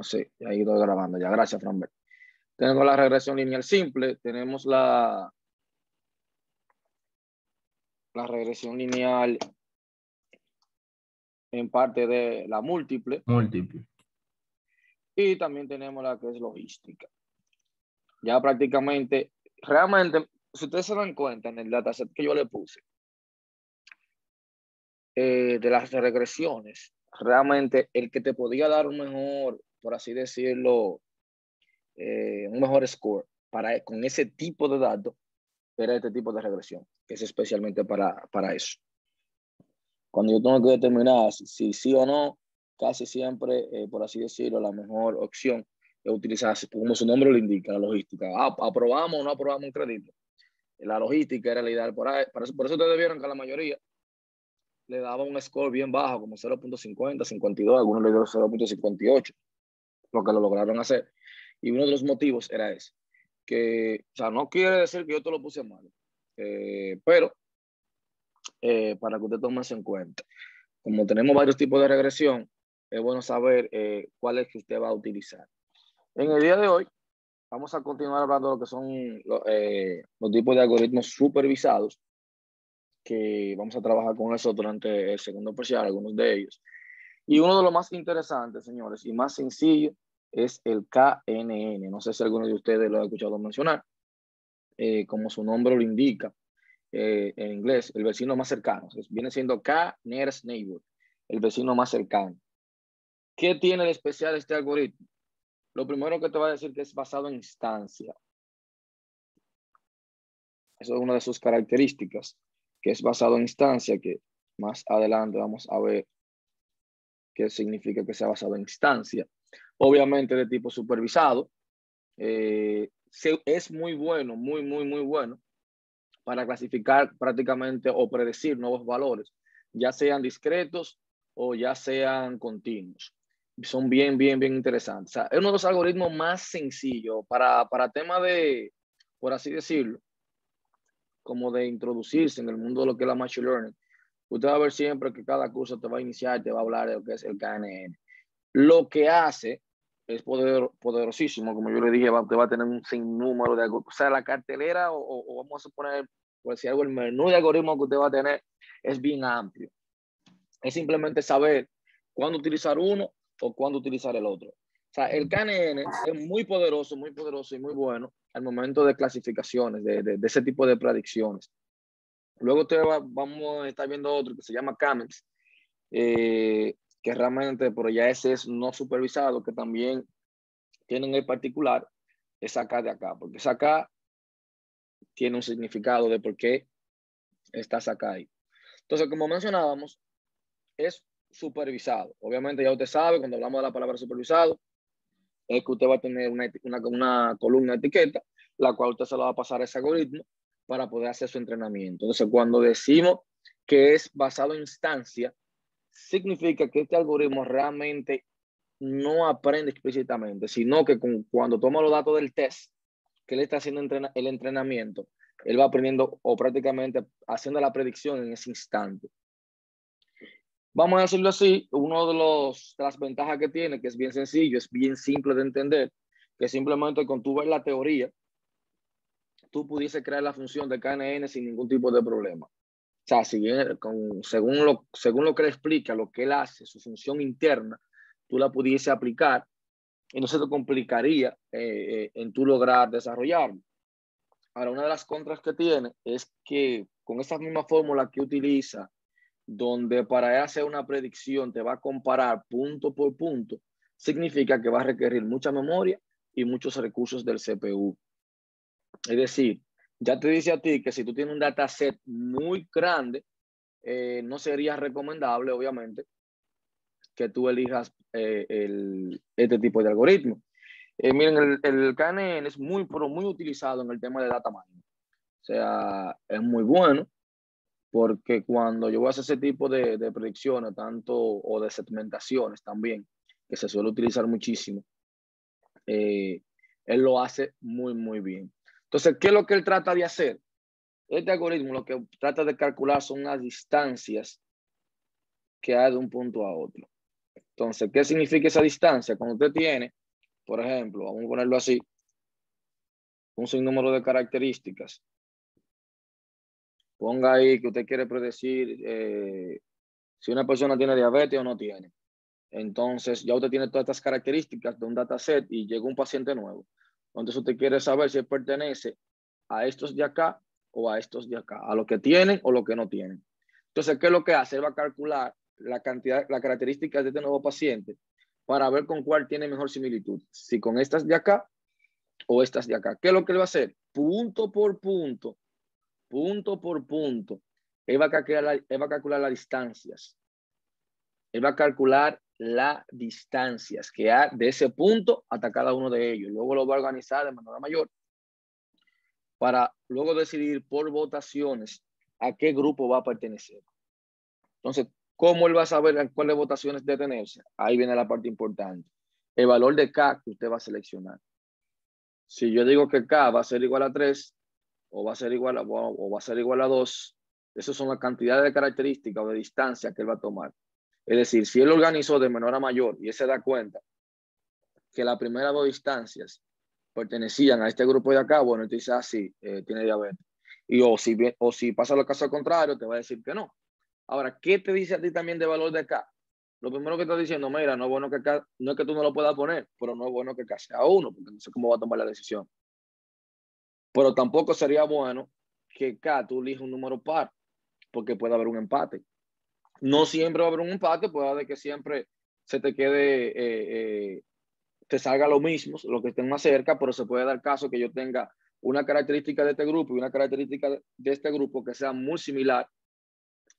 Sí, ahí estoy grabando ya. Gracias, Franbert. Tenemos la regresión lineal simple, tenemos la regresión lineal en parte de la múltiple. Múltiple. Y también tenemos la que es logística. Ya prácticamente, realmente, si ustedes se dan cuenta en el dataset que yo le puse, de las regresiones, realmente el que te podía dar un mejor, por así decirlo, un mejor score con ese tipo de datos, era este tipo de regresión, que es especialmente para eso. Cuando yo tengo que determinar si sí o no, casi siempre, por así decirlo, la mejor opción es utilizar, como su nombre lo indica, la logística. ¿Aprobamos o no aprobamos un crédito? La logística era la ideal por eso ustedes vieron que la mayoría le daba un score bien bajo, como 0.50, 52, algunos le dieron 0.58, lo que lo lograron hacer. Y uno de los motivos era ese, que, o sea, no quiere decir que yo te lo puse mal, pero para que usted tome eso en cuenta. Como tenemos varios tipos de regresión, es bueno saber cuál es que usted va a utilizar. En el día de hoy, vamos a continuar hablando de lo que son los tipos de algoritmos supervisados, que vamos a trabajar con eso durante el segundo parcial, algunos de ellos. Y uno de los más interesantes, señores, y más sencillo, es el KNN. No sé si alguno de ustedes lo ha escuchado mencionar. Como su nombre lo indica, en inglés, el vecino más cercano. Viene siendo K nearest neighbor, el vecino más cercano. ¿Qué tiene de especial este algoritmo? Lo primero que te va a decir que es basado en instancia. Eso es una de sus características, que es basado en instancia, que más adelante vamos a ver qué significa que sea basado en instancia. Obviamente de tipo supervisado. Es muy bueno, muy bueno para clasificar prácticamente o predecir nuevos valores, ya sean discretos o ya sean continuos. Son bien interesantes. O sea, es uno de los algoritmos más sencillos para tema de, por así decirlo, como de introducirse en el mundo de lo que es la Machine Learning. Usted va a ver siempre que cada curso te va a iniciar, te va a hablar de lo que es el KNN. Lo que hace es poderosísimo, como yo le dije, usted va a tener un sinnúmero de algoritmos. O sea, la cartelera, o vamos a poner, por decir algo, el menú de algoritmos que usted va a tener es bien amplio. Es simplemente saber cuándo utilizar uno o cuándo utilizar el otro. O sea, el KNN es muy poderoso y muy bueno al momento de clasificaciones, de ese tipo de predicciones. Luego vamos a estar viendo otro que se llama Camex, que realmente, pero ya ese es no supervisado, que también tienen el particular, es acá de acá, porque esa acá tiene un significado de por qué estás acá ahí. Entonces, como mencionábamos, es supervisado. Obviamente ya usted sabe, cuando hablamos de la palabra supervisado, es que usted va a tener una columna de etiqueta, la cual usted se la va a pasar a ese algoritmo para poder hacer su entrenamiento. Entonces, cuando decimos que es basado en instancia, significa que este algoritmo realmente no aprende explícitamente, sino que cuando toma los datos del test que le está haciendo el entrenamiento, él va aprendiendo o prácticamente haciendo la predicción en ese instante. Vamos a decirlo así, uno de las ventajas que tiene, que es bien sencillo, es bien simple de entender, que simplemente con tú ver la teoría, tú pudiese crear la función de KNN sin ningún tipo de problema. O sea, según lo que él explica, lo que él hace, su función interna, tú la pudiese aplicar y no se te complicaría en tú lograr desarrollarlo. Ahora, una de las contras que tiene es que con esa misma fórmula que utiliza, donde para hacer una predicción te va a comparar punto por punto, significa que va a requerir mucha memoria y muchos recursos del CPU. Es decir, ya te dice a ti que si tú tienes un dataset muy grande, no sería recomendable, obviamente, que tú elijas este tipo de algoritmo. Miren, el KNN es muy utilizado en el tema de data mining. O sea, es muy bueno porque cuando yo voy a hacer ese tipo de predicciones, tanto o de segmentaciones también, que se suele utilizar muchísimo, él lo hace muy bien. Entonces, ¿qué es lo que él trata de hacer? Este algoritmo lo que trata de calcular son las distancias que hay de un punto a otro. Entonces, ¿qué significa esa distancia? Cuando usted tiene, por ejemplo, vamos a ponerlo así, un sinnúmero de características. Ponga ahí que usted quiere predecir si una persona tiene diabetes o no tiene. Entonces, ya usted tiene todas estas características de un dataset y llega un paciente nuevo. Entonces, usted quiere saber si él pertenece a estos de acá o a estos de acá, a lo que tienen o lo que no tienen. Entonces, ¿qué es lo que hace? Él va a calcular la cantidad, las características de este nuevo paciente para ver con cuál tiene mejor similitud, si con estas de acá o estas de acá. ¿Qué es lo que él va a hacer? Punto por punto, él va a calcular las distancias. Él va a calcular las distancias que hay de ese punto hasta cada uno de ellos. Luego lo va a organizar de manera mayor para luego decidir por votaciones a qué grupo va a pertenecer. Entonces, ¿cómo él va a saber en cuáles votaciones detenerse? Ahí viene la parte importante. El valor de K que usted va a seleccionar. Si yo digo que K va a ser igual a 3 o va a ser igual a 2, esas son las cantidades de características o de distancia que él va a tomar. Es decir, si él organizó de menor a mayor y él se da cuenta que las primeras dos distancias pertenecían a este grupo de acá, bueno, entonces así tiene diabetes. Y o si pasa lo caso al contrario, te va a decir que no. Ahora, ¿qué te dice a ti también de valor de acá? Lo primero que está diciendo, mira, no es bueno que acá, no es que tú no lo puedas poner, pero no es bueno que acá sea uno, porque no sé cómo va a tomar la decisión. Pero tampoco sería bueno que acá tú elijas un número par, porque puede haber un empate. No siempre va a haber un empate, puede haber que siempre se te quede, te salga lo mismo, lo que estén más cerca, pero se puede dar caso que yo tenga una característica de este grupo y una característica de este grupo que sea muy similar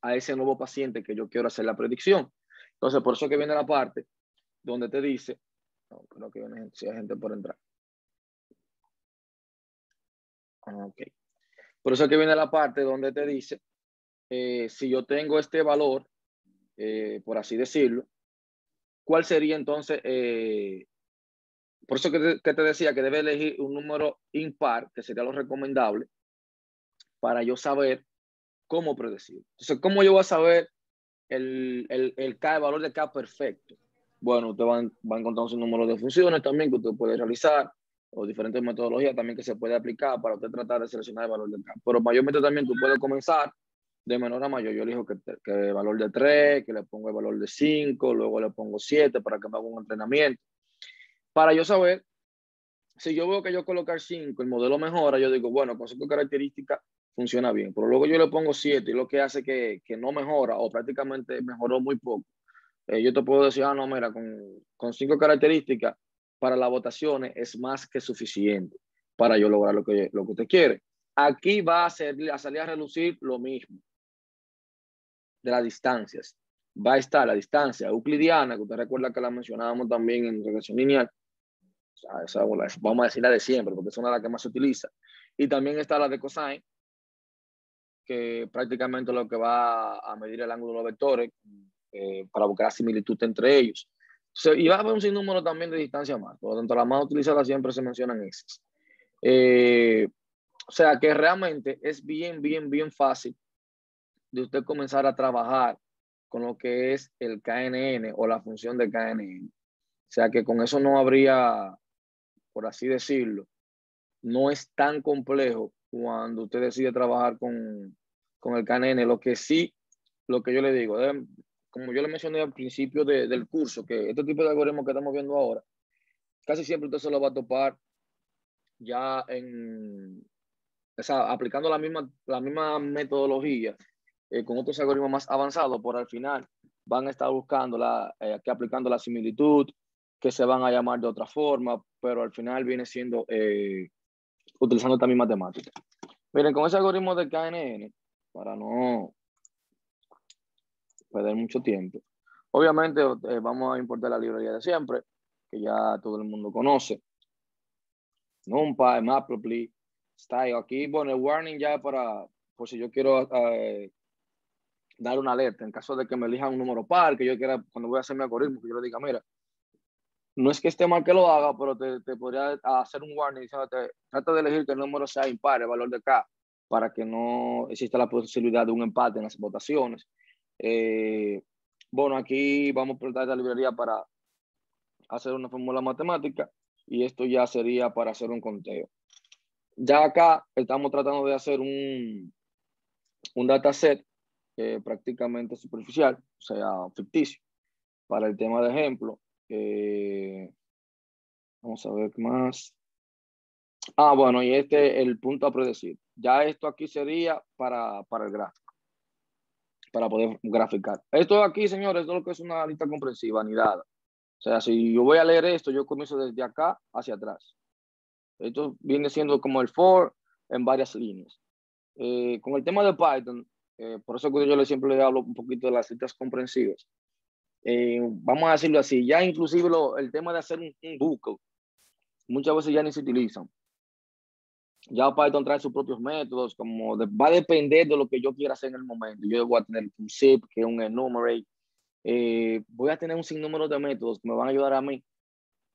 a ese nuevo paciente que yo quiero hacer la predicción. Entonces, por eso que viene la parte donde te dice, no, creo que viene si hay gente por entrar. Ok. Por eso que viene la parte donde te dice, si yo tengo este valor, por así decirlo, ¿cuál sería entonces? Por eso que te decía que debe elegir un número impar, que sería lo recomendable, para yo saber cómo predecir. Entonces, ¿cómo yo voy a saber el K, el valor de K perfecto? Bueno, usted va a encontrar un número de funciones también que usted puede realizar, o diferentes metodologías también que se puede aplicar para usted tratar de seleccionar el valor de K. Pero mayormente también tú puedes comenzar de menor a mayor. Yo elijo que el valor de 3, que le pongo el valor de 5, luego le pongo 7 para que me haga un entrenamiento. Para yo saber, si yo veo que yo colocar 5, el modelo mejora, yo digo, bueno, con 5 características funciona bien. Pero luego yo le pongo 7 y lo que hace que no mejora o prácticamente mejoró muy poco. Yo te puedo decir, no, mira, con 5 características para las votaciones es más que suficiente para yo lograr lo que usted quiere. Aquí va a salir a relucir lo mismo de las distancias. Va a estar la distancia euclidiana, que usted recuerda que la mencionábamos también en regresión lineal. O sea, vamos a decir la de siempre, porque es una de las que más se utiliza. Y también está la de cosine, que prácticamente lo que va a medir el ángulo de los vectores para buscar la similitud entre ellos. Y va a haber un sinnúmero también de distancia más. Por lo tanto, las más utilizadas siempre se mencionan esas. O sea que realmente es bien fácil de usted comenzar a trabajar con lo que es el KNN o la función de KNN. O sea que con eso no habría, por así decirlo, no es tan complejo cuando usted decide trabajar con el KNN. Lo que sí, lo que yo le digo, como yo le mencioné al principio del curso, que este tipo de algoritmos que estamos viendo ahora, casi siempre usted se lo va a topar ya o sea, aplicando la misma metodología con otros algoritmos más avanzados, por al final van a estar buscando aquí aplicando la similitud, que se van a llamar de otra forma, pero al final viene siendo utilizando esta misma temática. Miren, con ese algoritmo de KNN, para no perder mucho tiempo, obviamente vamos a importar la librería de siempre, que ya todo el mundo conoce. NumPy, Matplotlib, Style. Aquí, bueno, el warning ya por si yo quiero dar una alerta en caso de que me elijan un número par, que yo quiera, cuando voy a hacer mi algoritmo, que yo le diga, mira, no es que esté mal que lo haga, pero te podría hacer un warning diciéndote, trata de elegir que el número sea impar, el valor de K, para que no exista la posibilidad de un empate en las votaciones. Bueno, aquí vamos a presentar la librería para hacer una fórmula matemática y esto ya sería para hacer un conteo. Ya acá estamos tratando de hacer un dataset prácticamente superficial, o sea, ficticio, para el tema de ejemplo. Vamos a ver qué más. Bueno, y este es el punto a predecir. Ya esto aquí sería para el gráfico, para poder graficar. Esto aquí, señores, esto es lo que es una lista comprensiva, ni nada. O sea, si yo voy a leer esto, yo comienzo desde acá hacia atrás. Esto viene siendo como el for en varias líneas. Con el tema de Python, por eso que yo siempre le hablo un poquito de las listas comprensivas. Vamos a decirlo así, ya inclusive el tema de hacer un bucle, muchas veces ya ni se utilizan. Ya Python trae sus propios métodos, va a depender de lo que yo quiera hacer en el momento. Yo voy a tener un zip, que es un enumerate. Voy a tener un sinnúmero de métodos que me van a ayudar a mí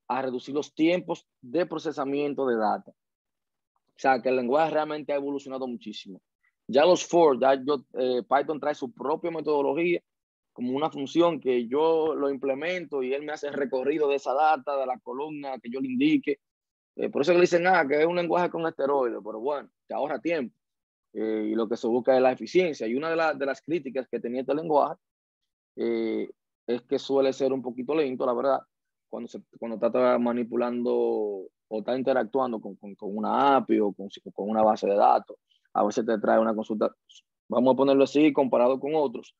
a reducir los tiempos de procesamiento de data. O sea, que el lenguaje realmente ha evolucionado muchísimo. Ya los for, Python trae su propia metodología como una función que yo lo implemento y él me hace el recorrido de esa data, de la columna que yo le indique. Por eso que le dicen, que es un lenguaje con esteroides, pero bueno, te ahorra tiempo. Y lo que se busca es la eficiencia. Y una de las críticas que tenía este lenguaje es que suele ser un poquito lento, la verdad, cuando está manipulando o está interactuando con una API o con una base de datos. A veces te trae una consulta, vamos a ponerlo así, comparado con otros,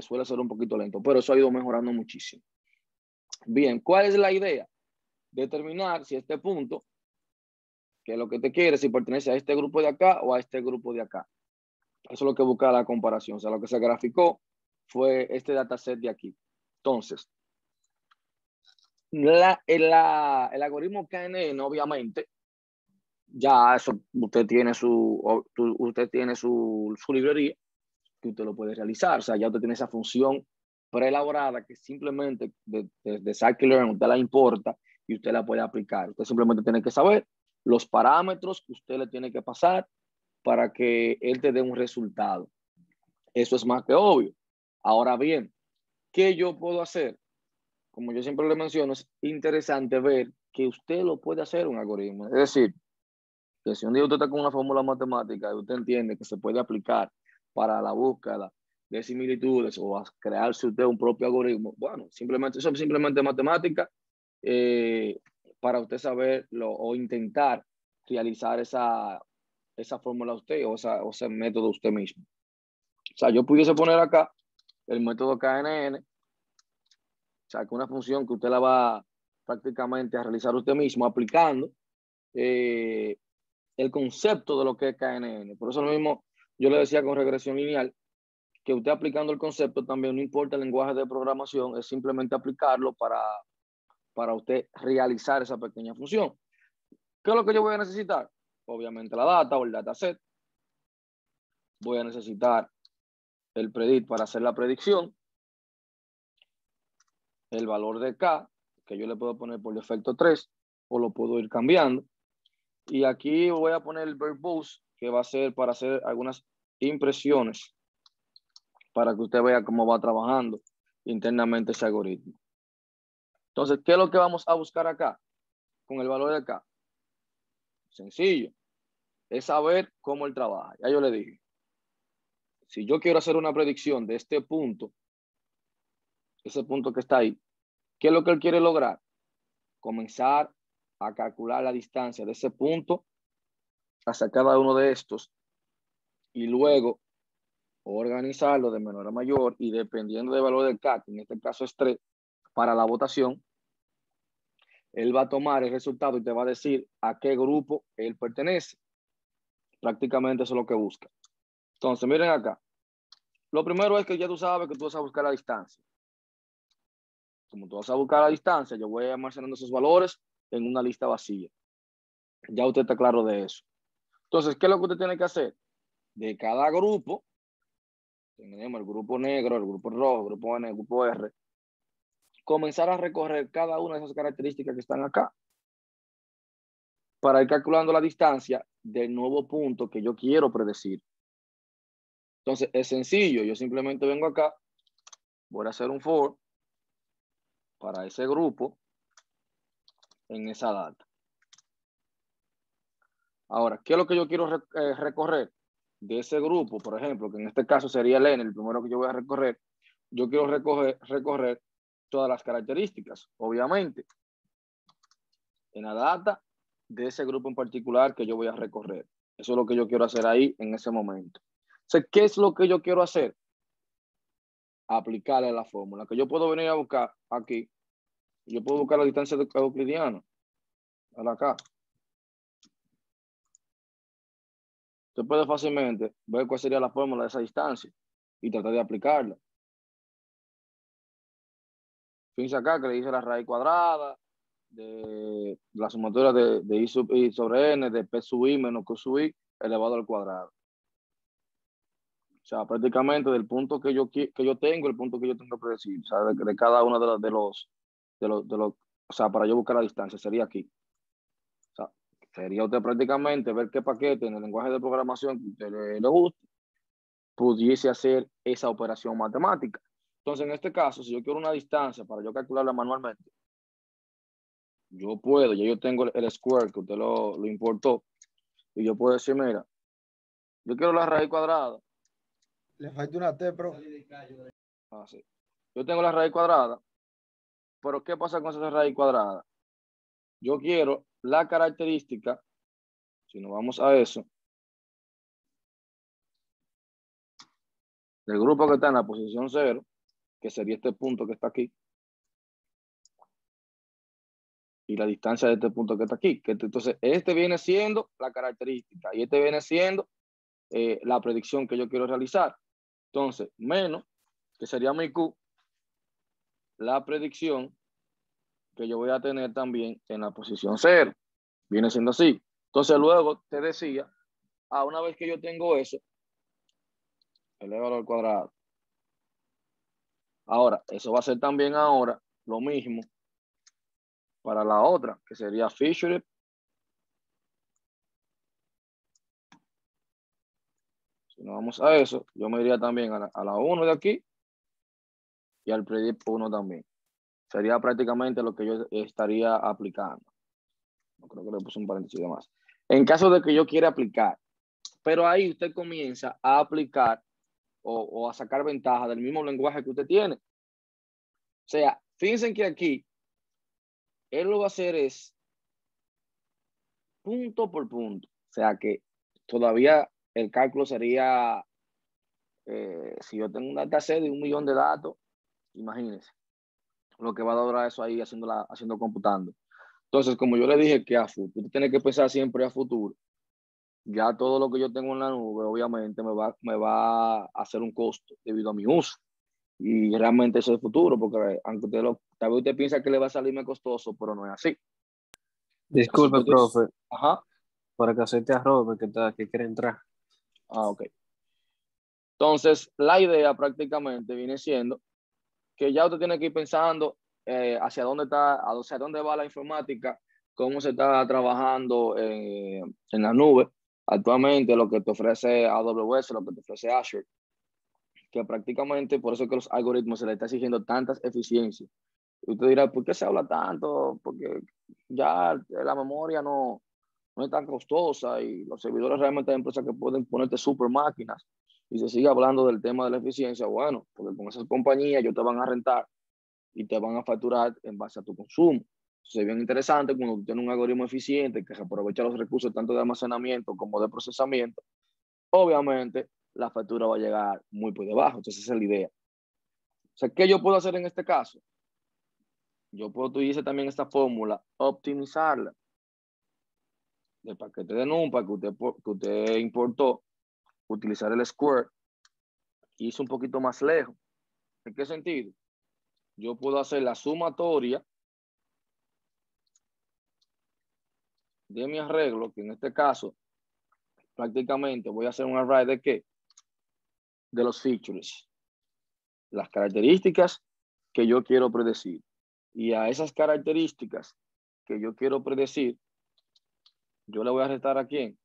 suele ser un poquito lento, pero eso ha ido mejorando muchísimo. Bien, ¿cuál es la idea? Determinar si este punto, que es lo que te quiere, si pertenece a este grupo de acá o a este grupo de acá. Eso es lo que busca la comparación. O sea, lo que se graficó fue este dataset de aquí. Entonces, el algoritmo KNN, obviamente, ya eso usted tiene su librería que usted lo puede realizar. O sea, ya usted tiene esa función preelaborada que simplemente de scikit-learn usted la importa y usted la puede aplicar. Usted simplemente tiene que saber los parámetros que usted le tiene que pasar para que él te dé un resultado. Eso es más que obvio. Ahora bien, ¿qué yo puedo hacer? Como yo siempre le menciono, es interesante ver que usted lo puede hacer un algoritmo. Es decir, que si un día usted está con una fórmula matemática y usted entiende que se puede aplicar para la búsqueda de similitudes o a crearse usted un propio algoritmo, bueno, simplemente eso es simplemente matemática para usted saberlo o intentar realizar esa fórmula usted o ese método usted mismo. O sea, yo pudiese poner acá el método KNN, o sea, que una función que usted la va prácticamente a realizar usted mismo aplicando el concepto de lo que es KNN. Por eso lo mismo yo le decía con regresión lineal, que usted aplicando el concepto también, no importa el lenguaje de programación, es simplemente aplicarlo para usted realizar esa pequeña función. ¿Qué es lo que yo voy a necesitar? Obviamente la data o el dataset. Voy a necesitar el predict para hacer la predicción, el valor de K, que yo le puedo poner por defecto 3, o lo puedo ir cambiando. Y aquí voy a poner el verbose, que va a ser para hacer algunas impresiones, para que usted vea cómo va trabajando internamente ese algoritmo. Entonces, ¿qué es lo que vamos a buscar acá? Con el valor de acá. Sencillo. Es saber cómo él trabaja. Ya yo le dije. Si yo quiero hacer una predicción de este punto, ese punto que está ahí, ¿qué es lo que él quiere lograr? Comenzar a calcular la distancia de ese punto hacia cada uno de estos y luego organizarlo de menor a mayor y dependiendo del valor del K, que en este caso es 3, para la votación, él va a tomar el resultado y te va a decir a qué grupo él pertenece. Prácticamente eso es lo que busca. Entonces, miren acá. Lo primero es que ya tú sabes que tú vas a buscar la distancia. Como tú vas a buscar la distancia, yo voy almacenando esos valores en una lista vacía. Ya usted está claro de eso. Entonces, ¿qué es lo que usted tiene que hacer? De cada grupo, tenemos el grupo negro, el grupo rojo, el grupo N, el grupo R, comenzar a recorrer cada una de esas características que están acá para ir calculando la distancia del nuevo punto que yo quiero predecir. Entonces, es sencillo. Yo simplemente vengo acá voy a hacer un for para ese grupo en esa data. Ahora, ¿qué es lo que yo quiero recorrer de ese grupo? Por ejemplo, que en este caso sería el N, el primero que yo voy a recorrer. Yo quiero recorrer todas las características, obviamente, en la data de ese grupo en particular que yo voy a recorrer. Eso es lo que yo quiero hacer ahí en ese momento. Entonces, ¿qué es lo que yo quiero hacer? Aplicarle la fórmula, que yo puedo venir a buscar aquí. Yo puedo buscar la distancia euclidiana. Acá. Usted puede fácilmente ver cuál sería la fórmula de esa distancia y tratar de aplicarla. Fíjense acá que le dice la raíz cuadrada de la sumatoria de I sub I sobre N de P sub I menos Q sub I elevado al cuadrado. O sea, prácticamente del punto que yo tengo, el punto que yo tengo que predecir, o sea, de cada uno de los, o sea, para yo buscar la distancia, sería aquí. O sea, sería usted prácticamente ver qué paquete en el lenguaje de programación que usted le guste, pudiese hacer esa operación matemática. Entonces, en este caso, si yo quiero una distancia para yo calcularla manualmente, yo puedo, ya yo tengo el square que usted lo importó, y yo puedo decir, mira, yo quiero la raíz cuadrada. Le falta una T, pero. Así. Yo tengo la raíz cuadrada, pero ¿qué pasa con esa raíz cuadrada? Yo quiero la característica, si nos vamos a eso, del grupo que está en la posición 0, que sería este punto que está aquí, y la distancia de este punto que está aquí. Entonces, este viene siendo la característica y este viene siendo la predicción que yo quiero realizar. Entonces, menos, que sería mi Q, la predicción que yo voy a tener también en la posición 0. Viene siendo así. Entonces, luego te decía, una vez que yo tengo eso, elevado al cuadrado. Ahora, eso va a ser también ahora lo mismo para la otra, que sería Fisher. Si nos vamos a eso, yo me iría también a la 1 de aquí y al predict 1 también. Sería prácticamente lo que yo estaría aplicando. No creo que le puse un paréntesis de más. En caso de que yo quiera aplicar, pero ahí usted comienza a aplicar o a sacar ventaja del mismo lenguaje que usted tiene. O sea, fíjense que aquí él lo va a hacer es punto por punto. O sea que todavía el cálculo sería, si yo tengo un dataset de 1 millón de datos, imagínense lo que va a durar eso ahí haciendo computando. Entonces, como yo le dije que a futuro, usted tiene que pensar siempre a futuro. Ya todo lo que yo tengo en la nube, obviamente, me va a hacer un costo debido a mi uso. Y realmente eso es el futuro, porque aunque tal vez usted piensa que le va a salirme costoso, pero no es así. Disculpe, profe, Ajá. para que acepte a Robert que quiere entrar. Ok. Entonces, la idea prácticamente viene siendo que ya usted tiene que ir pensando hacia dónde va la informática, cómo se está trabajando en la nube. Actualmente lo que te ofrece AWS, lo que te ofrece Azure, que prácticamente por eso es que los algoritmos se le está exigiendo tantas eficiencias. Y usted dirá, ¿por qué se habla tanto? Porque ya la memoria no es tan costosa y los servidores realmente hay empresas que pueden ponerte super máquinas y se sigue hablando del tema de la eficiencia. Bueno, porque con esas compañías ellos te van a rentar y te van a facturar en base a tu consumo. Es bien interesante cuando tú tienes un algoritmo eficiente que aprovecha los recursos tanto de almacenamiento como de procesamiento. Obviamente, la factura va a llegar muy por debajo. Entonces, esa es la idea. O sea, ¿qué yo puedo hacer en este caso? Yo puedo utilizar también esta fórmula, optimizarla del paquete de NumPy que usted importó, utilizar el square y irse un poquito más lejos. ¿En qué sentido? Yo puedo hacer la sumatoria de mi arreglo, que en este caso prácticamente voy a hacer un array de qué? De los features, las características que yo quiero predecir. Y a esas características que yo quiero predecir, yo le voy a restar a quién?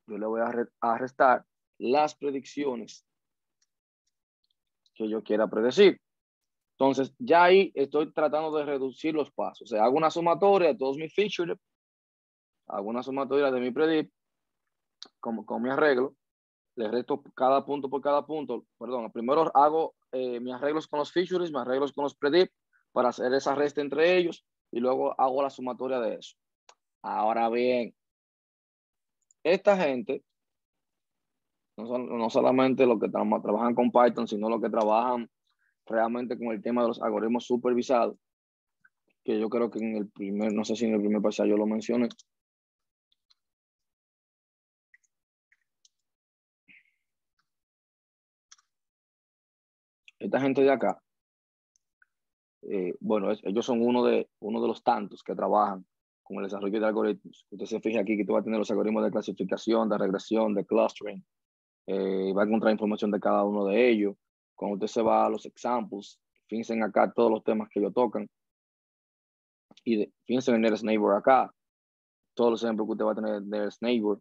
Yo le voy a restar las predicciones que yo quiera predecir. Entonces, ya ahí estoy tratando de reducir los pasos. O sea, hago una sumatoria de todos mis features, hago una sumatoria de mi predict con mi arreglo, le resto cada punto por cada punto. Perdón, primero hago mis arreglos con los features, mis arreglos con los predict para hacer esa resta entre ellos y luego hago la sumatoria de eso. Ahora bien, esta gente, no solamente los que trabajan con Python, sino los que trabajan realmente con el tema de los algoritmos supervisados, que yo creo que en el primer, no sé si en el primer pasaje yo lo mencioné. Esta gente de acá, bueno, ellos son uno de los tantos que trabajan con el desarrollo de algoritmos. Usted se fija aquí que tú vas a tener los algoritmos de clasificación, de regresión, de clustering, va a encontrar información de cada uno de ellos. Cuando usted se va a los examples, fíjense acá todos los temas que ellos tocan. Y fíjense en Nearest Neighbor acá, todos los ejemplos que usted va a tener de Nearest Neighbor,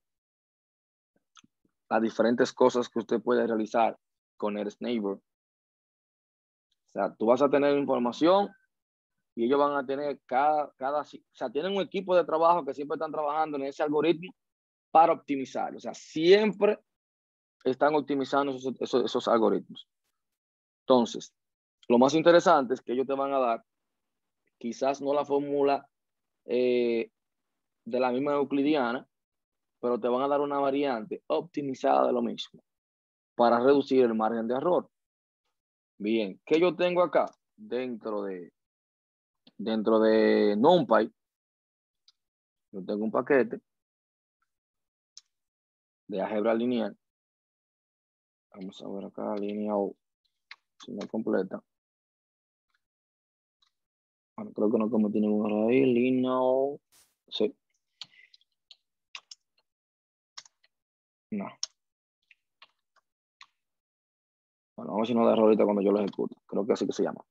las diferentes cosas que usted puede realizar con Nearest Neighbor. O sea, tú vas a tener información y ellos van a tener o sea, tienen un equipo de trabajo que siempre están trabajando en ese algoritmo para optimizar. O sea, siempre están optimizando esos algoritmos. Entonces, lo más interesante es que ellos te van a dar, quizás no la fórmula de la misma euclidiana, pero te van a dar una variante optimizada de lo mismo para reducir el margen de error. Bien, ¿qué yo tengo acá? Dentro de NumPy, yo tengo un paquete de álgebra lineal. Vamos a ver acá, lineal, si no completa. Bueno, creo que no cometí ningún error ahí. Lineal, sí. No. Bueno, vamos a ver si no da error ahorita cuando yo lo ejecute. Creo que así que se llama.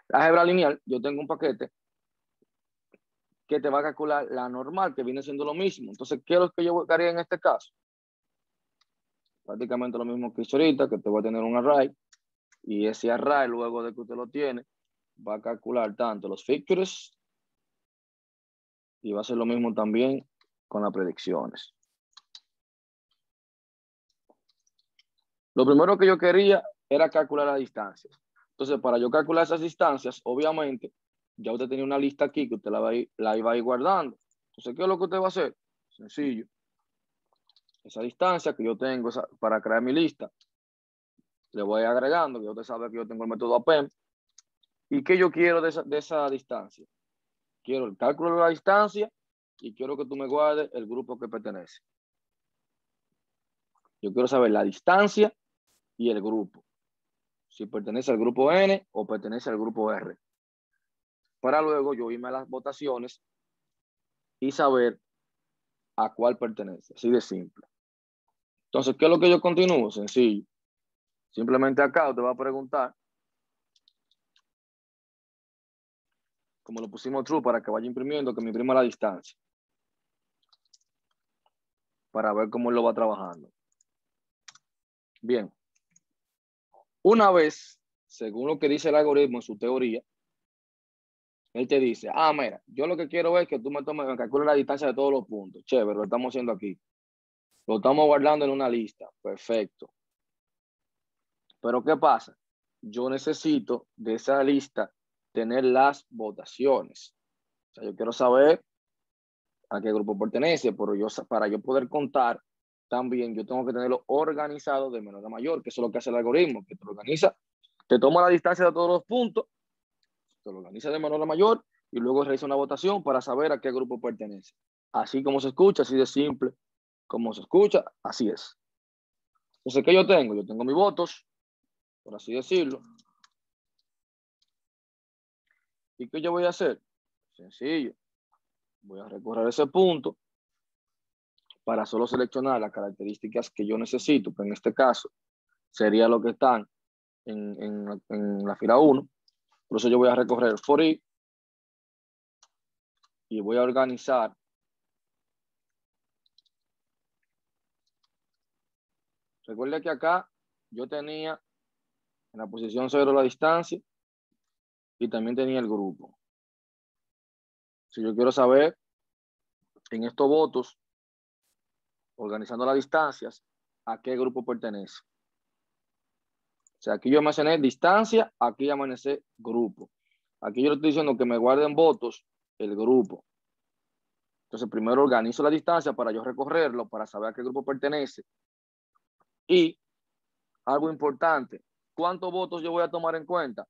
La álgebra lineal, yo tengo un paquete que te va a calcular la normal, que viene siendo lo mismo. Entonces, ¿qué es lo que yo buscaría en este caso? Prácticamente lo mismo que hice ahorita, que te voy a tener un array, y ese array, luego de que usted lo tiene, va a calcular tanto los features y va a hacer lo mismo también con las predicciones. Lo primero que yo quería era calcular las distancias. Entonces, para yo calcular esas distancias, obviamente, ya usted tenía una lista aquí que usted la iba a ir guardando. Entonces, ¿qué es lo que usted va a hacer? Sencillo. Esa distancia que yo tengo para crear mi lista, le voy agregando, que usted sabe que yo tengo el método append. ¿Y qué yo quiero de esa distancia? Quiero el cálculo de la distancia y quiero que tú me guardes el grupo que pertenece. Yo quiero saber la distancia y el grupo. Si pertenece al grupo N o pertenece al grupo R. Para luego yo irme a las votaciones y saber a cuál pertenece. Así de simple. Entonces, ¿qué es lo que yo continúo? Sencillo. Simplemente acá te va a preguntar, como lo pusimos true para que vaya imprimiendo, que me imprima la distancia. Para ver cómo él lo va trabajando. Bien. Una vez, según lo que dice el algoritmo en su teoría, él te dice, mira, yo lo que quiero es que tú me calcules la distancia de todos los puntos. Chévere, lo estamos haciendo aquí. Lo estamos guardando en una lista. Perfecto. Pero ¿qué pasa? Yo necesito de esa lista tener las votaciones. O sea, yo quiero saber a qué grupo pertenece, pero para yo poder contar también, yo tengo que tenerlo organizado de menor a mayor, que eso es lo que hace el algoritmo, que te lo organiza, te toma la distancia de todos los puntos, te lo organiza de menor a mayor y luego realiza una votación para saber a qué grupo pertenece. Así como se escucha, así de simple como se escucha, así es. Entonces, ¿qué yo tengo? Yo tengo mis votos, por así decirlo. ¿Y qué yo voy a hacer? Sencillo. Voy a recorrer ese punto para solo seleccionar las características que yo necesito, que en este caso sería lo que están en la fila 1. Por eso yo voy a recorrer for i y voy a organizar recuerde que acá yo tenía En la posición 0 la distancia y también tenía el grupo. Si yo quiero saber en estos votos, organizando las distancias, a qué grupo pertenece. O sea, aquí yo almacené distancia, aquí almacené grupo. Aquí yo le estoy diciendo que me guarden votos el grupo. Entonces, primero organizo la distancia para yo recorrerlo, para saber a qué grupo pertenece. Y algo importante, ¿cuántos votos yo voy a tomar en cuenta?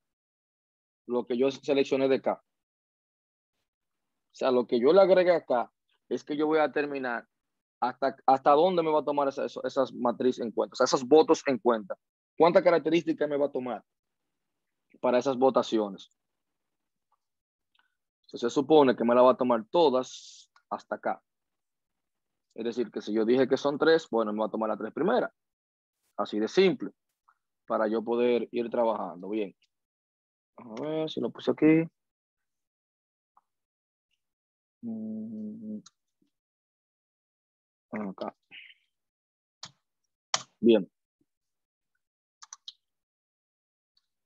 Lo que yo seleccioné de acá. O sea, lo que yo le agregué acá es que yo voy a determinar hasta dónde me va a tomar esas matrices en cuenta, o sea, esos votos en cuenta. ¿Cuántas características me va a tomar para esas votaciones? Entonces, se supone que me la va a tomar todas hasta acá. Es decir, que si yo dije que son 3, bueno, me va a tomar las 3 primeras. Así de simple, para yo poder ir trabajando. Bien. A ver si lo puse aquí. Acá. Bien.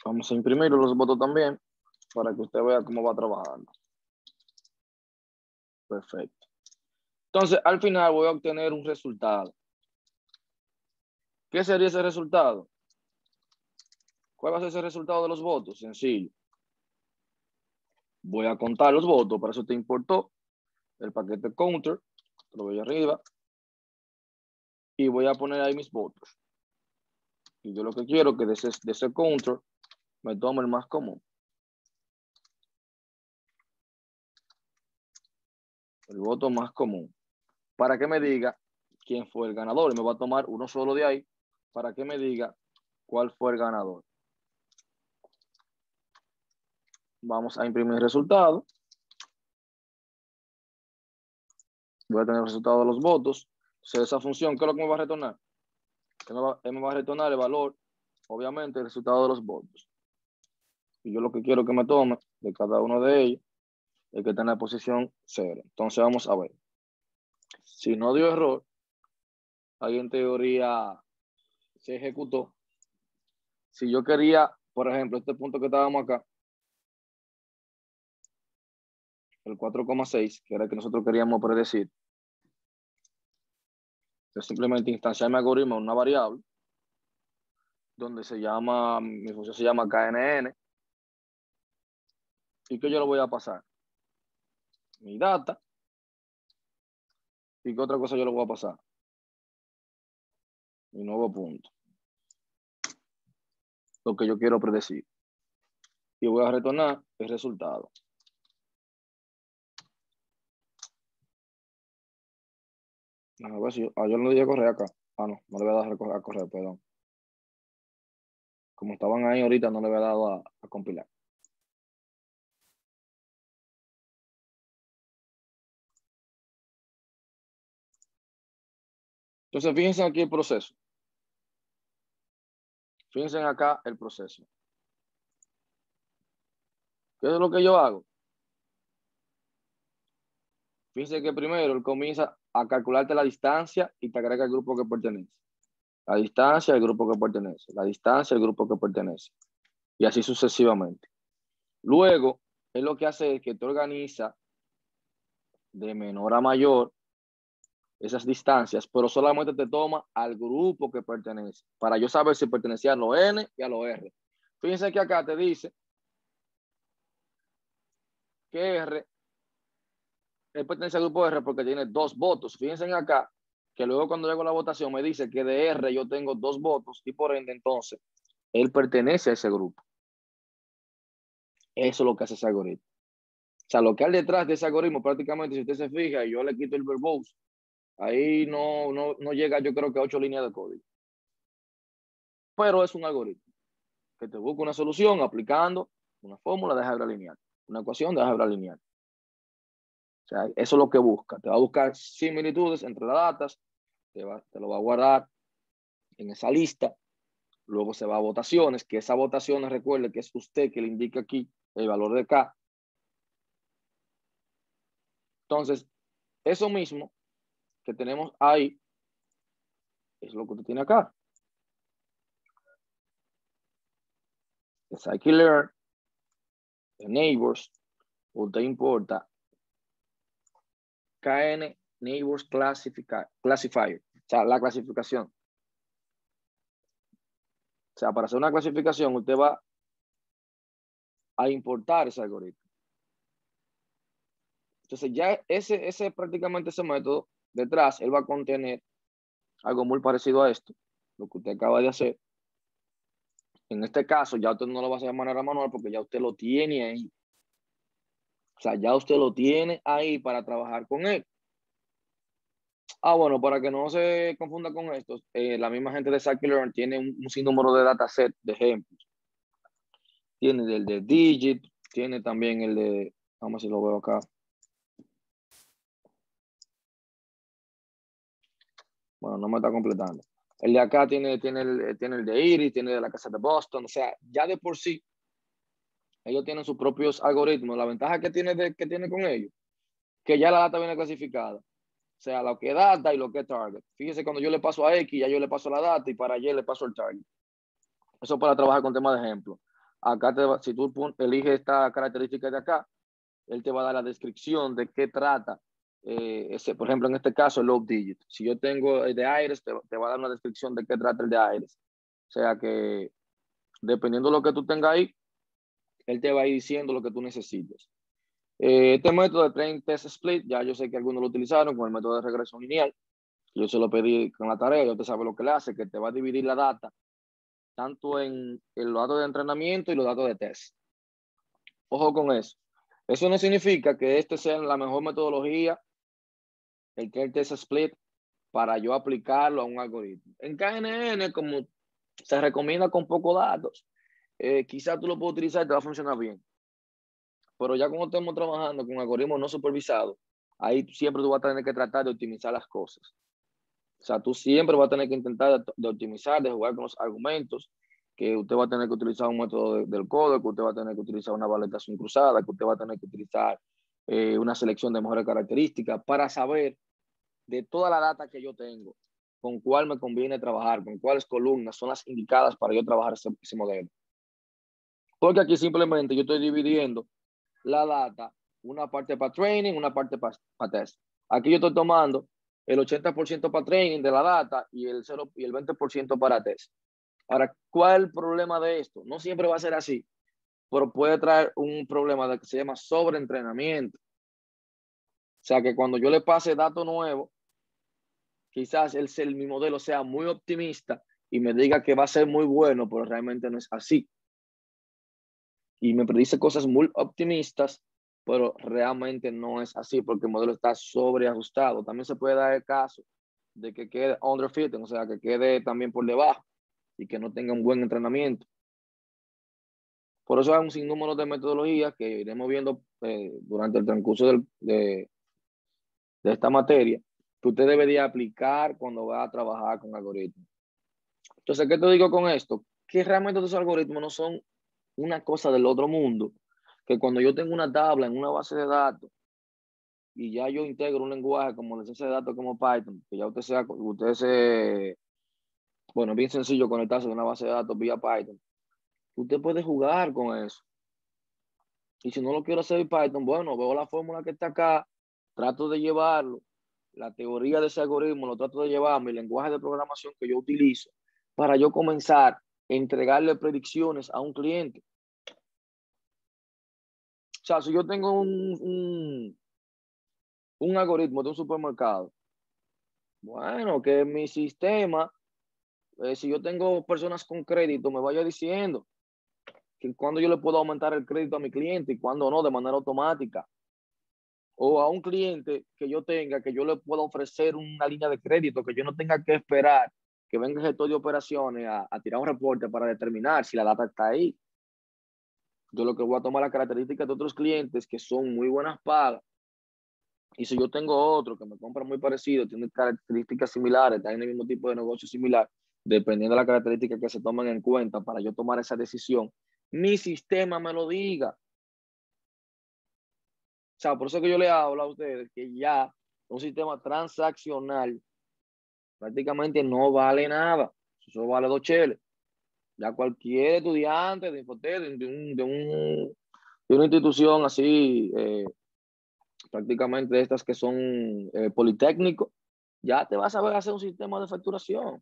Vamos a imprimir los votos también para que usted vea cómo va trabajando. Perfecto. Entonces, al final voy a obtener un resultado. ¿Qué sería ese resultado? ¿Cuál va a ser ese resultado de los votos? Sencillo. Voy a contar los votos, para eso te importó el paquete counter, lo voy arriba, y voy a poner ahí mis votos. Y yo lo que quiero es que de ese counter me tome el más común. El voto más común. Para que me diga quién fue el ganador. Y me va a tomar uno solo de ahí para que me diga cuál fue el ganador. Vamos a imprimir el resultado. Voy a tener el resultado de los votos. Entonces, esa función, ¿qué es lo que me va a retornar? Me va a retornar el valor, obviamente, el resultado de los votos. Y yo lo que quiero que me tome de cada uno de ellos es que está en la posición 0. Entonces, vamos a ver. Si no dio error, ahí en teoría se ejecutó. Si yo quería, por ejemplo, este punto que estábamos acá, el 4,6, que era el que nosotros queríamos predecir, es simplemente instanciar mi algoritmo en una variable donde mi función se llama KNN, y que yo le voy a pasar mi data, y que otra cosa yo le voy a pasar, mi nuevo punto, lo que yo quiero predecir, y voy a retornar el resultado. A ver si yo no le di a correr acá. No le voy a dar a correr, perdón. Como estaban ahí ahorita, no le había dado a compilar. Entonces, fíjense aquí el proceso. Fíjense acá el proceso. ¿Qué es lo que yo hago? Fíjense que primero él comienza a calcularte la distancia y te agrega el grupo que pertenece. La distancia, el grupo que pertenece. La distancia, el grupo que pertenece. Y así sucesivamente. Luego, él lo que hace es que te organiza de menor a mayor esas distancias, pero solamente te toma al grupo que pertenece, para yo saber si pertenecía a los N y a los R. Fíjense que acá te dice que R, él pertenece al grupo R porque tiene 2 votos. Fíjense acá que luego cuando llego a la votación me dice que de R yo tengo 2 votos y por ende entonces él pertenece a ese grupo. Eso es lo que hace ese algoritmo. O sea, lo que hay detrás de ese algoritmo prácticamente, si usted se fija y yo le quito el verbose, ahí no llega yo creo que a 8 líneas de código. Pero es un algoritmo que te busca una solución aplicando una fórmula de álgebra lineal, una ecuación de álgebra lineal. O sea, eso es lo que busca. Te va a buscar similitudes entre las datas, te lo va a guardar en esa lista, luego se va a votaciones, que esas votaciones, recuerde que es usted que le indica aquí el valor de K. Entonces, eso mismo que tenemos ahí es lo que usted tiene acá. de scikit-learn, de Neighbors, usted importa KN Neighbors Classifier, o sea, la clasificación. O sea, para hacer una clasificación, usted va a importar ese algoritmo. Entonces, ya ese prácticamente ese método detrás, él va a contener algo muy parecido a esto, lo que usted acaba de hacer. En este caso, ya usted no lo va a hacer de manera manual porque ya usted lo tiene ahí. O sea, ya usted lo tiene ahí para trabajar con él. Bueno, para que no se confunda con esto, la misma gente de scikit-learn tiene un sinnúmero de dataset de ejemplos. Tiene el de Digit, tiene también el de, vamos a ver si lo veo acá. Bueno, no me está completando. El de acá tiene el de Iris, tiene el de la casa de Boston. O sea, ya de por sí, ellos tienen sus propios algoritmos. La ventaja que tiene con ellos, que ya la data viene clasificada. O sea, lo que es data y lo que es target. Fíjese, cuando yo le paso a X, ya yo le paso la data y para Y le paso el target. Eso para trabajar con temas de ejemplo. Acá, si tú eliges esta característica de acá, él te va a dar la descripción de qué trata. Por ejemplo, en este caso, el low digit. Si yo tengo el de Aires, te va a dar una descripción de qué trata el de Aires. O sea que, dependiendo de lo que tú tengas ahí, él te va a ir diciendo lo que tú necesites. Este método de Train Test Split, ya yo sé que algunos lo utilizaron con el método de regresión lineal. Yo se lo pedí con la tarea, ya usted sabe lo que le hace, que te va a dividir la data tanto en los datos de entrenamiento y los datos de test. Ojo con eso. Eso no significa que este sea la mejor metodología, el Train Test Split, para yo aplicarlo a un algoritmo. En KNN, como se recomienda con pocos datos, quizás tú lo puedes utilizar y te va a funcionar bien. Pero ya cuando estemos trabajando con algoritmos no supervisados, ahí siempre tú vas a tener que tratar de optimizar las cosas. O sea, tú siempre vas a tener que intentar de optimizar, de jugar con los argumentos, que usted va a tener que utilizar un método del código, que usted va a tener que utilizar una validación cruzada, que usted va a tener que utilizar una selección de mejores características para saber de toda la data que yo tengo, con cuál me conviene trabajar, con cuáles columnas son las indicadas para yo trabajar ese modelo. Porque aquí simplemente yo estoy dividiendo la data, una parte para training, una parte para test. Aquí yo estoy tomando el 80% para training de la data y el 20% para test. Ahora, ¿cuál es el problema de esto? No siempre va a ser así, pero puede traer un problema de que se llama sobreentrenamiento. O sea, que cuando yo le pase datos nuevos, quizás mi modelo sea muy optimista y me diga que va a ser muy bueno, pero realmente no es así. Y me predice cosas muy optimistas, pero realmente no es así porque el modelo está sobreajustado. También se puede dar el caso de que quede underfitting, o sea, que quede también por debajo y que no tenga un buen entrenamiento. Por eso hay un sinnúmero de metodologías que iremos viendo durante el transcurso de esta materia que usted debería aplicar cuando va a trabajar con algoritmos. Entonces, ¿qué te digo con esto? Que realmente estos algoritmos no son una cosa del otro mundo, que cuando yo tengo una tabla en una base de datos y ya yo integro un lenguaje como la ciencia de datos como Python, que ya bueno, es bien sencillo conectarse a una base de datos vía Python. Usted puede jugar con eso. Y si no lo quiero hacer en Python, bueno, veo la fórmula que está acá, trato de llevarlo, la teoría de ese algoritmo, lo trato de llevar a mi lenguaje de programación que yo utilizo para yo comenzar a entregarle predicciones a un cliente. O sea, si yo tengo un algoritmo de un supermercado, bueno, que mi sistema, si yo tengo personas con crédito, me vaya diciendo que cuando yo le puedo aumentar el crédito a mi cliente y cuando no, de manera automática. O a un cliente que yo tenga, que yo le pueda ofrecer una línea de crédito, que yo no tenga que esperar que venga el gestor de operaciones a tirar un reporte para determinar si la data está ahí. Yo lo que voy a tomar las características de otros clientes que son muy buenas pagas. Y si yo tengo otro que me compra muy parecido, tiene características similares, está en el mismo tipo de negocio similar, dependiendo de las características que se tomen en cuenta para yo tomar esa decisión, mi sistema me lo diga. O sea, por eso que yo le hablo a ustedes que ya un sistema transaccional prácticamente no vale nada. Eso vale 2 cheles. Ya cualquier estudiante de Infotec, de una institución así, prácticamente de estas que son politécnicos, ya te vas a saber hacer un sistema de facturación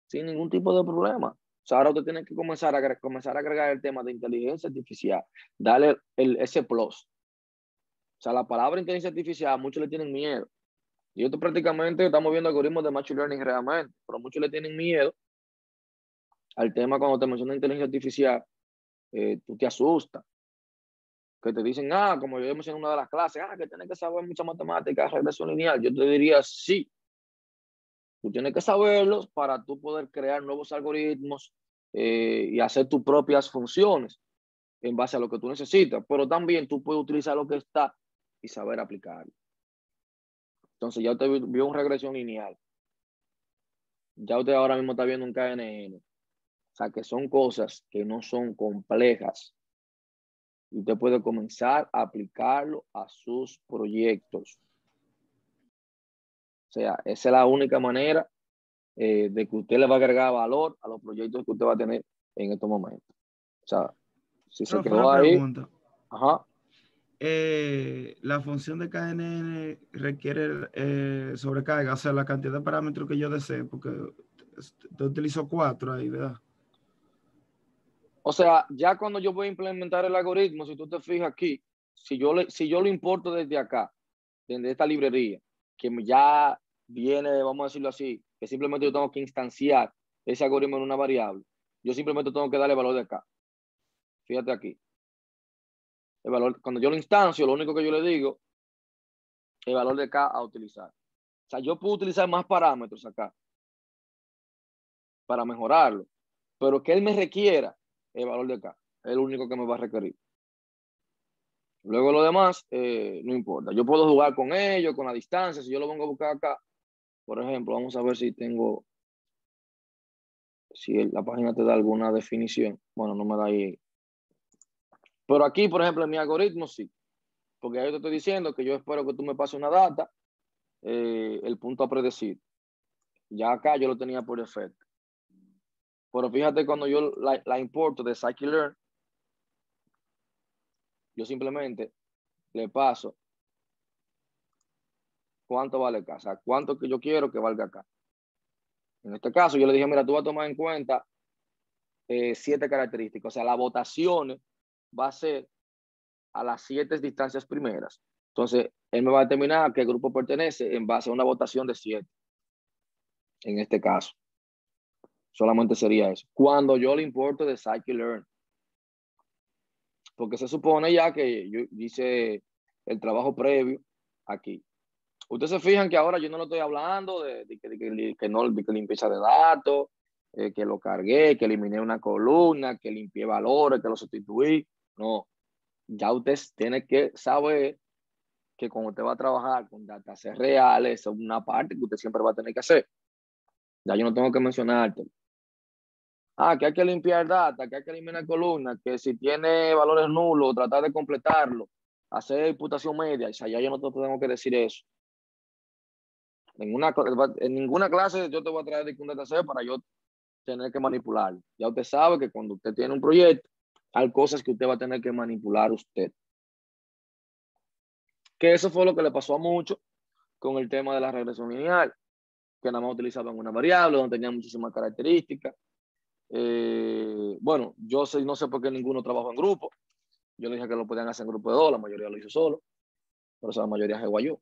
sin ningún tipo de problema. O sea, ahora usted tiene que comenzar a agregar el tema de inteligencia artificial, darle ese plus. O sea, la palabra inteligencia artificial, muchos le tienen miedo. Y esto prácticamente estamos viendo algoritmos de machine learning realmente, pero muchos le tienen miedo al tema cuando te menciona inteligencia artificial, tú te asustas. Que te dicen, como yo mencioné en una de las clases, que tienes que saber mucha matemática, regresión lineal. Yo te diría, sí, tú tienes que saberlos para tú poder crear nuevos algoritmos y hacer tus propias funciones en base a lo que tú necesitas. Pero también tú puedes utilizar lo que está y saber aplicarlo. Entonces ya usted vio una regresión lineal. Ya usted ahora mismo está viendo un KNN. O sea, que son cosas que no son complejas. Y usted puede comenzar a aplicarlo a sus proyectos. O sea, esa es la única manera de que usted le va a agregar valor a los proyectos que usted va a tener en estos momentos. O sea, si se Profe, quedó una ahí, pregunta. ajá. La función de KNN requiere sobrecarga, o sea, la cantidad de parámetros que yo desee, porque te utilizo 4 ahí, ¿verdad? O sea, ya cuando yo voy a implementar el algoritmo, si tú te fijas aquí, si yo lo importo desde acá, desde esta librería, que ya viene, vamos a decirlo así, que simplemente yo tengo que instanciar ese algoritmo en una variable, yo simplemente tengo que darle valor de acá. Fíjate aquí. El valor, cuando yo lo instancio, lo único que yo le digo, el valor de acá a utilizar. O sea, yo puedo utilizar más parámetros acá para mejorarlo, pero que él me requiera el valor de acá, es el único que me va a requerir. Luego lo demás, no importa. Yo puedo jugar con ellos, con la distancia. Si yo lo vengo a buscar acá, por ejemplo, vamos a ver si la página te da alguna definición. Bueno, no me da ahí. Pero aquí, por ejemplo, en mi algoritmo sí. Porque ahí te estoy diciendo que yo espero que tú me pases una data, el punto a predecir. Ya acá yo lo tenía por defecto. Pero fíjate cuando yo la importo de scikit-learn, yo simplemente le paso cuánto vale acá. O sea, cuánto que yo quiero que valga acá. En este caso, yo le dije, mira, tú vas a tomar en cuenta 7 características. O sea, la votación va a ser a las 7 distancias primeras. Entonces, él me va a determinar a qué grupo pertenece en base a una votación de 7. En este caso, solamente sería eso. Cuando yo le importo de scikit-learn. Porque se supone ya que yo hice el trabajo previo aquí. Ustedes se fijan que ahora yo no lo estoy hablando de que limpieza de datos, que lo cargué, que eliminé una columna, que limpié valores, que lo sustituí. No, ya usted tiene que saber que cuando usted va a trabajar con datos reales, es una parte que usted siempre va a tener que hacer. Ya yo no tengo que mencionarte. Que hay que limpiar data, que hay que eliminar columnas, que si tiene valores nulos, tratar de completarlo, hacer imputación media. O sea, ya yo no te tengo que decir eso. En ninguna clase yo te voy a traer un dataset para yo tener que manipularlo. Ya usted sabe que cuando usted tiene un proyecto, hay cosas que usted va a tener que manipular usted. Que eso fue lo que le pasó a muchos con el tema de la regresión lineal, que nada más utilizaban una variable donde tenían muchísimas características. Bueno, yo no sé por qué ninguno trabajó en grupo. Yo le dije que lo podían hacer en grupo de 2, la mayoría lo hizo solo. Por eso la mayoría se guayó.